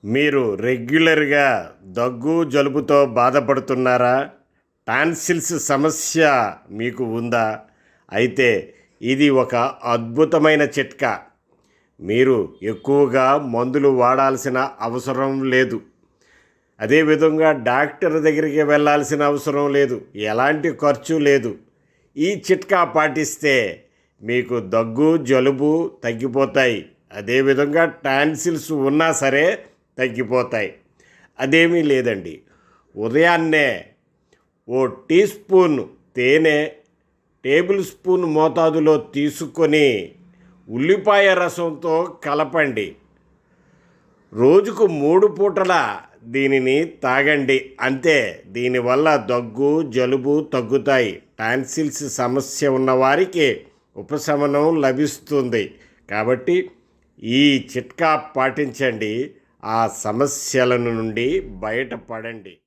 మీరు రెగ్యులర్గా దగ్గు జలుబుతో బాధపడుతున్నారా? టాన్సిల్స్ సమస్య మీకు ఉందా? అయితే ఇది ఒక అద్భుతమైన చిట్కా. మీరు ఎక్కువగా మందులు వాడాల్సిన అవసరం లేదు. అదేవిధంగా డాక్టర్ దగ్గరికి వెళ్ళాల్సిన అవసరం లేదు. ఎలాంటి ఖర్చు లేదు. ఈ చిట్కా పాటిస్తే మీకు దగ్గు జలుబు తగ్గిపోతాయి. అదేవిధంగా టాన్సిల్స్ ఉన్నా సరే తగ్గిపోతాయి. అదేమీ లేదండి. ఉదయాన్నే ఓ టీ స్పూన్ తేనె టేబుల్ స్పూన్ మోతాదులో తీసుకొని ఉల్లిపాయ రసంతో కలపండి. రోజుకు 3 పూటల దీనిని తాగండి. అంతే. దీనివల్ల దగ్గు జలుబు తగ్గుతాయి. టాన్సిల్స్ సమస్య ఉన్నవారికి ఉపశమనం లభిస్తుంది. కాబట్టి ఈ చిట్కా పాటించండి. ఆ సమస్యల నుండి బయటపడండి.